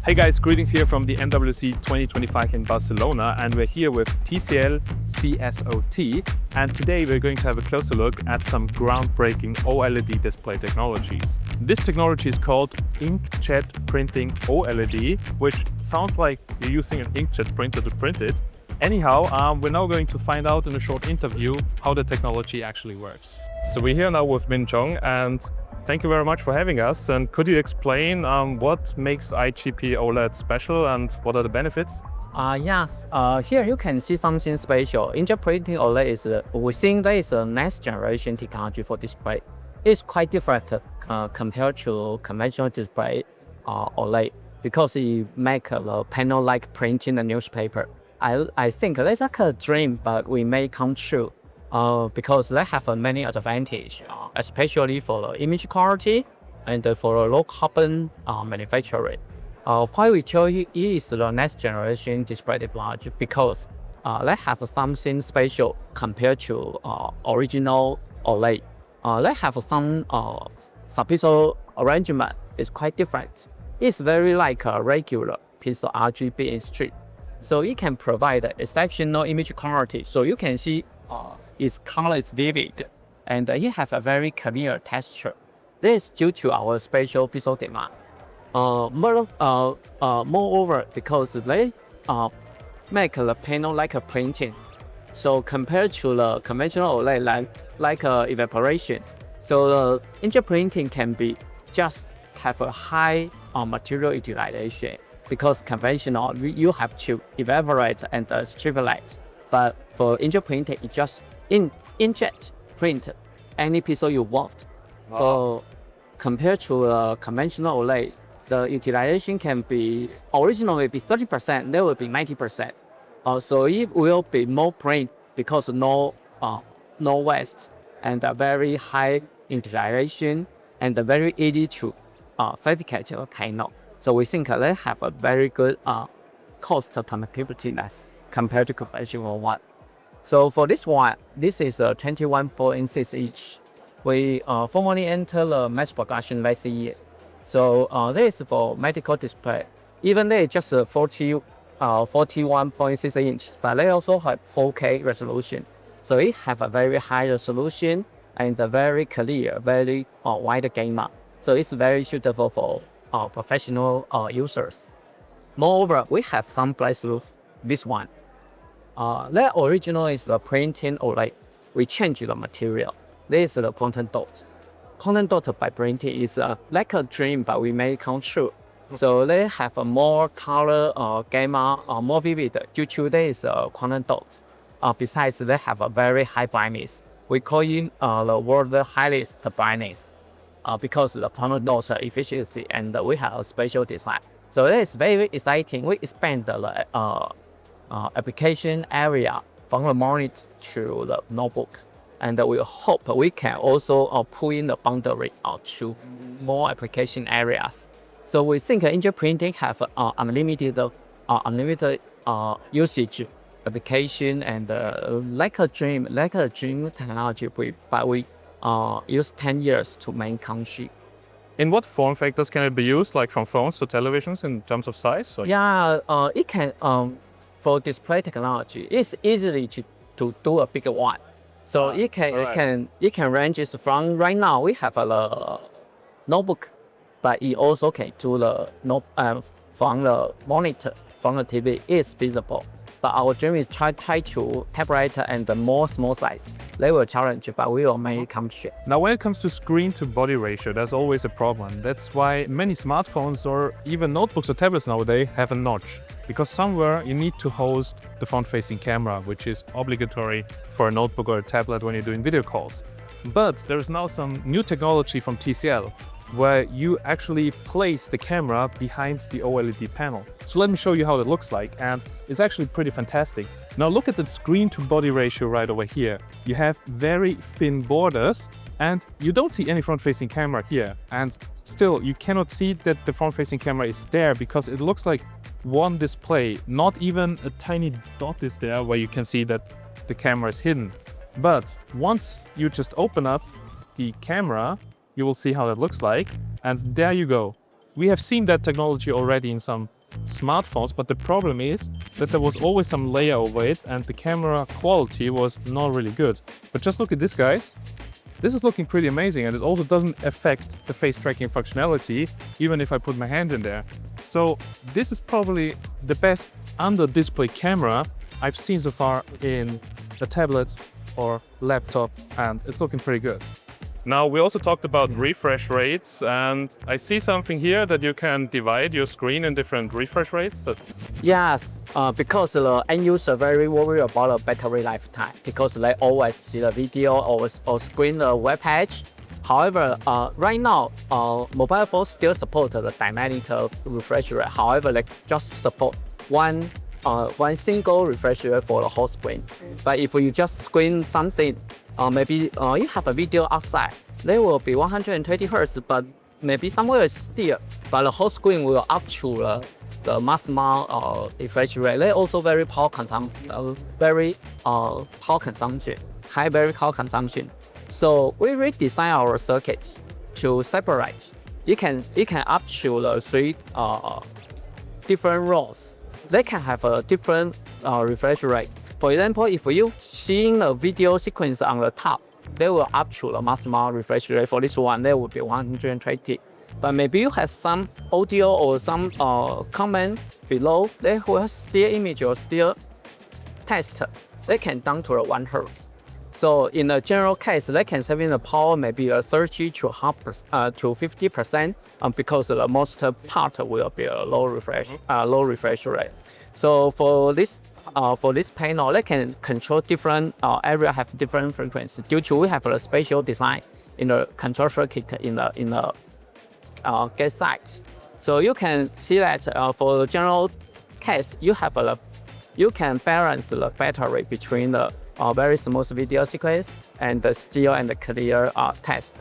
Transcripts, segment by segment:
Hey guys, greetings here from the MWC 2025 in Barcelona, and we're here with TCL CSOT, and today we're going to have a closer look at some groundbreaking OLED display technologies. This technology is called Inkjet-Printing OLED, which sounds like you're using an inkjet printer to print it. Anyhow, we're now going to find out in a short interview how the technology actually works. So we're here now with Min Chong, and thank you very much for having us. And could you explain what makes IJP OLED special and what are the benefits? Yes, here you can see something special. Inkjet-printing OLED is, we think that is a next generation technology for display. It's quite different compared to conventional display OLED because it makes the panel like printing the newspaper. I think that's like a dream, but we may come true because they have many advantages, especially for the image quality and for the low carbon manufacturing. Why we tell you it is the next generation display technology because they have something special compared to original OLED. They have some subpixel arrangement is quite different. It's very like a regular piece of RGB in strip. So it can provide exceptional image quality. So you can see its color is vivid and it has a very clear texture. This is due to our special pixel demand. Moreover, because they make the panel like a printing. So compared to the conventional OLED like evaporation, so the inkjet printing can be just have a high material utilization. Because conventional, you have to evaporate and strip light. But for inkjet printing, it just inkjet print any pixel you want. Wow. So compared to conventional OLED, the utilization can be originally be 30%, there will be 90%. So it will be more print because no waste and a very high utilization and very easy to fabricate a panel. So we think they have a very good cost competitiveness compared to conventional one. So for this one, this is a 21.6 inch. We formally enter the mass production last year. So this is for medical display. Even they just 41.6 inch, but they also have 4K resolution. So it have a very high resolution and a very clear, very wide gamma. So it's very suitable for professional users. Moreover, we have some breakthrough. This one, the original is the printing OLED. We change the material. This is the quantum dot. Quantum dot by printing is like a dream, but we may come true. So they have a more color gamma, more vivid due to this quantum dot. Besides, they have a very high brightness. We call it the world's highest brightness. Because the quantum dot efficiency and we have a special design. So it is very exciting. We expand the application area from the monitor to the notebook. And we hope we can also pull in the boundary to more application areas. So we think inkjet printing have unlimited usage application and like a dream technology, but we use 10 years to make country. In what form factors can it be used, like from phones to televisions in terms of size? Or? Yeah, it can, for display technology, it's easily to do a bigger one. So it can range from, right now we have a notebook, but it also can do the from the monitor, from the TV, it's visible. But our dream is try to tablet and the more small size. They will challenge, but we will make it come true. Now, when it comes to screen to body ratio, there's always a problem. That's why many smartphones or even notebooks or tablets nowadays have a notch. Because somewhere you need to host the front-facing camera, which is obligatory for a notebook or a tablet when you're doing video calls. But there's now some new technology from TCL where you actually place the camera behind the OLED panel. So let me show you how it looks like, and it's actually pretty fantastic. Now look at the screen to body ratio right over here. You have very thin borders and you don't see any front-facing camera here. And still, you cannot see that the front-facing camera is there because it looks like one display. Not even a tiny dot is there where you can see that the camera is hidden. But once you just open up the camera, you will see how that looks like. And there you go. We have seen that technology already in some smartphones, but the problem is that there was always some layer over it and the camera quality was not really good. But just look at this, guys. This is looking pretty amazing, and it also doesn't affect the face tracking functionality, even if I put my hand in there. So this is probably the best under-display camera I've seen so far in a tablet or laptop, and it's looking pretty good. Now, we also talked about refresh rates, and I see something here that you can divide your screen in different refresh rates. Yes, because the end user very worried about the battery lifetime because they always see the video or screen the web page. However, right now, mobile phones still support the dynamic refresh rate. However, they just support one single refresh rate for the whole screen. But if you just screen something, maybe you have a video outside, they will be 120 Hz, but maybe somewhere is still, but the whole screen will up to the maximum refresh rate. They also very power very power consumption, high very power consumption. So we redesign our circuit to separate. It can up to the 3 different rows. They can have a different refresh rate. For example, if you seeing a video sequence on the top, they will up to the maximum refresh rate. For this one, they will be 120. But maybe you have some audio or some comment below, they will have still image or still text. They can down to 1 Hz. So in a general case, they can save in the power maybe 30 to 50%, because the most part will be a low refresh rate. So for this panel, they can control different area have different frequencies due to we have a spatial design in the control circuit in the gate side. So you can see that for the general case, you can balance the battery between the very smooth video sequence and the still and the clear text.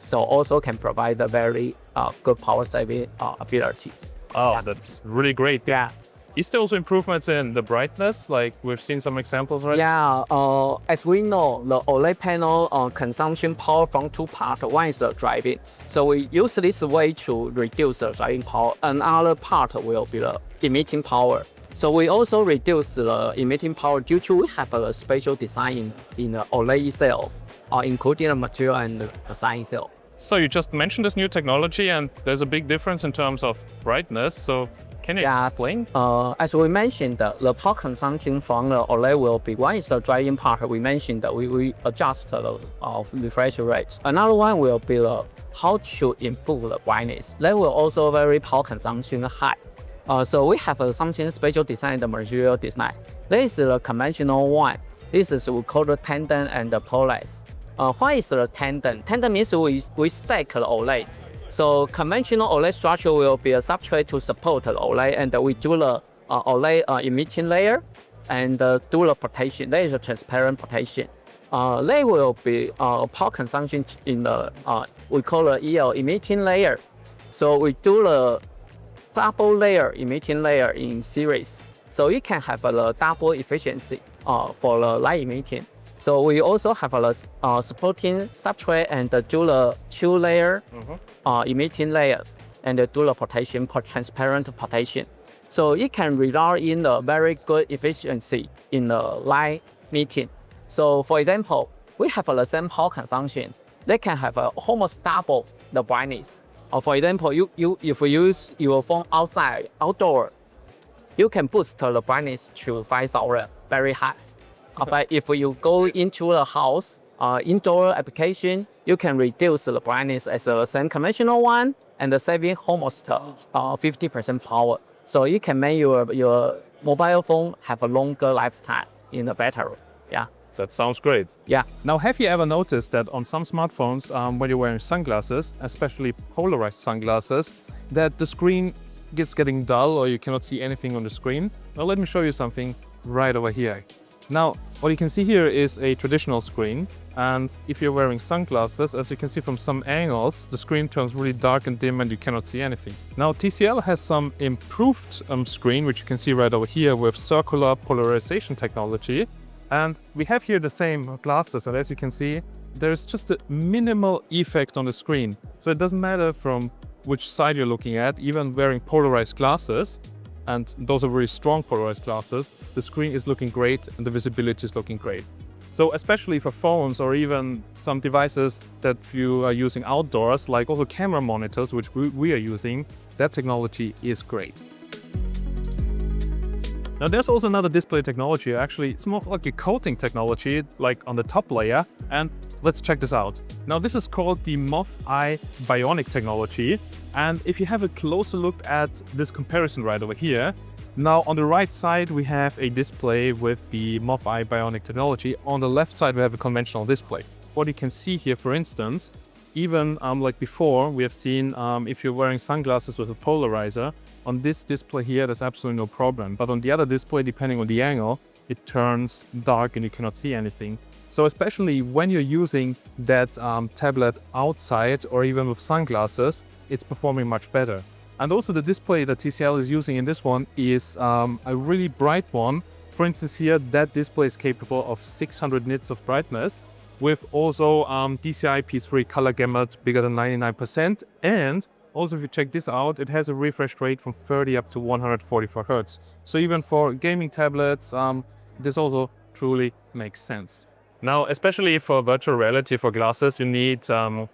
So also can provide a very good power saving ability. Oh, yeah. That's really great. Yeah. Is there also improvements in the brightness? Like we've seen some examples, right? Yeah, as we know, the OLED panel consumption power from 2 parts. One is the driving. So we use this way to reduce the driving power. Another part will be the emitting power. So we also reduce the emitting power due to we have a spatial design in the OLED itself, including the material and the design itself. So you just mentioned this new technology, and there's a big difference in terms of brightness. So can you explain? As we mentioned, the power consumption from the OLED will be one is the driving part. We mentioned that we adjust the refresh rate. Another one will be how to improve the brightness. They will also very power consumption high. So we have something special design, the material design. This is the conventional one. This is we call the tandem and the polaris. What is the tandem? Tandem means we stack the OLED. So conventional OLED structure will be a substrate to support the OLED, and we do the OLED emitting layer and do the protection. There is a transparent protection. They will be power consumption in the we call the EL emitting layer. So we do the double layer emitting layer in series. So you can have a double efficiency for the light emitting. So we also have a supporting substrate and do the 2-layer emitting layer and do the protection, transparent protection. So it can result in a very good efficiency in the light emitting. So for example, we have the same power consumption. They can have almost double the brightness. For example, if you use your phone outdoor, you can boost the brightness to 5,000, very high. But if you go into the house, indoor application, you can reduce the brightness as the same conventional one and saving almost 50% power. So you can make your mobile phone have a longer lifetime in the battery. Yeah. That sounds great. Yeah. Now, have you ever noticed that on some smartphones, when you're wearing sunglasses, especially polarized sunglasses, that the screen gets getting dull or you cannot see anything on the screen? Well, let me show you something right over here. Now, what you can see here is a traditional screen, and if you're wearing sunglasses, as you can see from some angles, the screen turns really dark and dim and you cannot see anything. Now, TCL has some improved screen, which you can see right over here with circular polarization technology. And we have here the same glasses, and as you can see, there's just a minimal effect on the screen. So it doesn't matter from which side you're looking at, even wearing polarized glasses, and those are very strong polarized glasses, the screen is looking great and the visibility is looking great. So especially for phones or even some devices that you are using outdoors, like also camera monitors, which we are using, that technology is great. Now there's also another display technology, actually it's more like a coating technology, like on the top layer, and let's check this out. Now this is called the MWC Bionic technology, and if you have a closer look at this comparison right over here, now on the right side we have a display with the MWC Bionic technology, on the left side we have a conventional display. What you can see here, for instance, even like before, we have seen if you're wearing sunglasses with a polarizer, on this display here, there's absolutely no problem. But on the other display, depending on the angle, it turns dark and you cannot see anything. So especially when you're using that tablet outside or even with sunglasses, it's performing much better. And also the display that TCL is using in this one is a really bright one. For instance here, that display is capable of 600 nits of brightness, with also DCI-P3 color gamut bigger than 99%. And also if you check this out, it has a refresh rate from 30 up to 144 Hz. So even for gaming tablets, this also truly makes sense. Now, especially for virtual reality for glasses, you need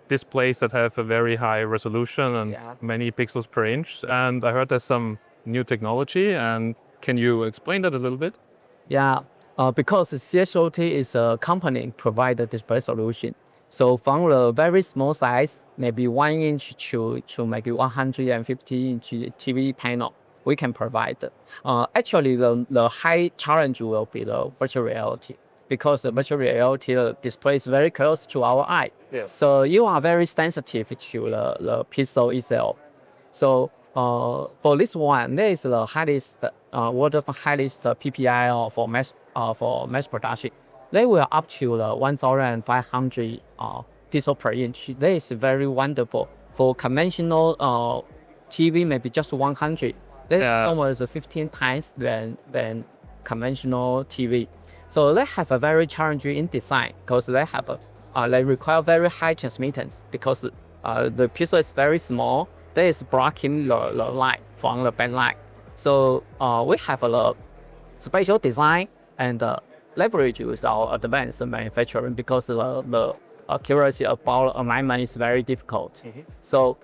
displays that have a very high resolution and many pixels per inch. And I heard there's some new technology, and can you explain that a little bit? Yeah, because CSOT is a company provide the display solution. So from the very small size, maybe 1 inch to maybe 150 inch TV panel, we can provide. Actually, the high challenge will be the virtual reality, because the virtual reality display is very close to our eye. Yes. So you are very sensitive to the pixel itself. So for this one, there is the highest world highest PPI for mass production. They will up to the 1,500 pixel per inch. That is very wonderful. For conventional TV, maybe just 100. That's almost 15 times than conventional TV. So they have a very challenging in design, because they have they require very high transmittance, because the pixel is very small. That is blocking the light from the backlight. So we have a special design and leverage with our advanced manufacturing, because the accuracy about alignment is very difficult. So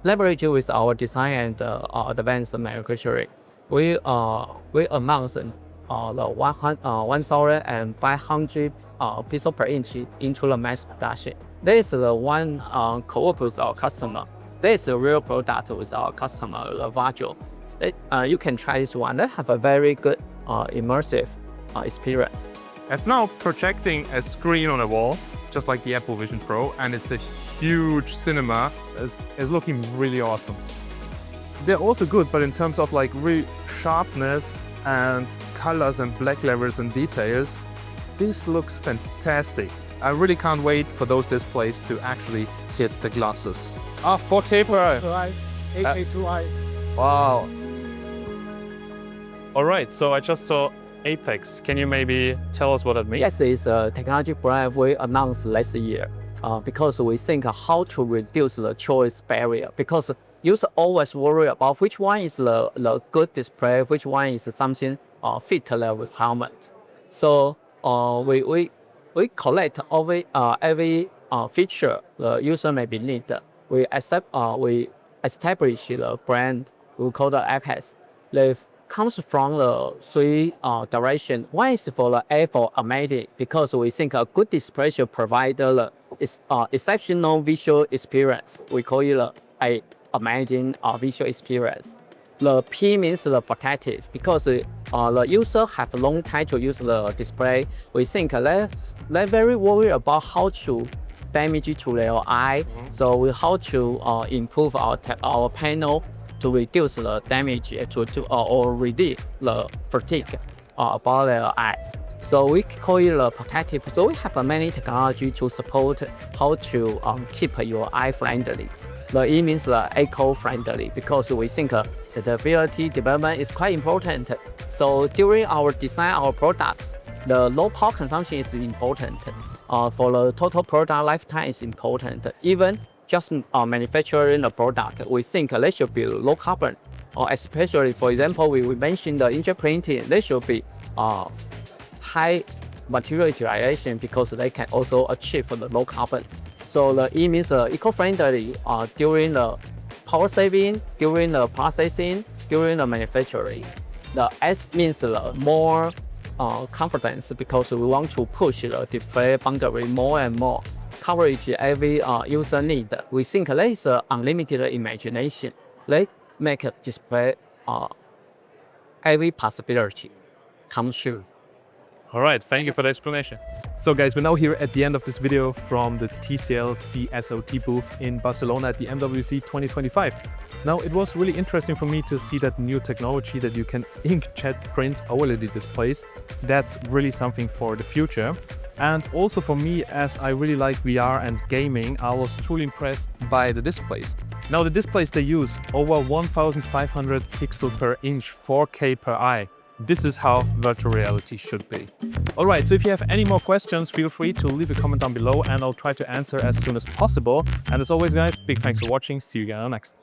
leverage with our design and advanced manufacturing, we announced the 1,500 pixel per inch into the mass production. That is the one co-op with our customer. That is a real product with our customer, the Vagio. You can try this one. They have a very good immersive experience. It's now projecting a screen on a wall, just like the Apple Vision Pro, and it's a huge cinema. It's looking really awesome. They're also good, but in terms of like real sharpness and colors and black levels and details, this looks fantastic. I really can't wait for those displays to actually hit the glasses. 4K per 2 eyes, 8K 2 eyes. Wow. All right, so I just saw Apex. Can you maybe tell us what that means? Yes, it's a technology brand we announced last year, because we think how to reduce the choice barrier, because users always worry about which one is the good display, which one is something fit their requirement. So we collect every feature the user may be need. We establish the brand we call the Apex. They comes from the 3 directions. One is for the A for amazing, because we think a good display should provide the exceptional visual experience. We call it a amazing visual experience. The P means the protective, because the user have a long time to use the display. We think they're very worried about how to damage to their eye. So we how to improve our panel to reduce the damage or reduce the fatigue about their eye. So we call it the protective. So we have many technology to support how to keep your eye friendly. The E means the eco-friendly, because we think sustainability development is quite important. So during our design our products, the low power consumption is important. For the total product lifetime is important. Even just manufacturing the product, we think they should be low carbon. or especially, for example, we mentioned the inkjet printing, they should be high material utilization because they can also achieve the low carbon. So the E means eco-friendly during the power saving, during the processing, during the manufacturing. The S means the more confidence because we want to push the display boundary more and more. Coverage every user need. We think there is unlimited imagination. They make a display every possibility come true. All right, thank you for the explanation. So guys, we're now here at the end of this video from the TCL CSOT booth in Barcelona at the MWC 2025. Now, it was really interesting for me to see that new technology that you can inkjet print OLED displays. That's really something for the future. And also for me, as I really like VR and gaming, I was truly impressed by the displays. Now, the displays they use over 1500 pixel per inch, 4K per eye. This is how virtual reality should be. Alright, so if you have any more questions, feel free to leave a comment down below and I'll try to answer as soon as possible. And as always guys, big thanks for watching, see you again on the next.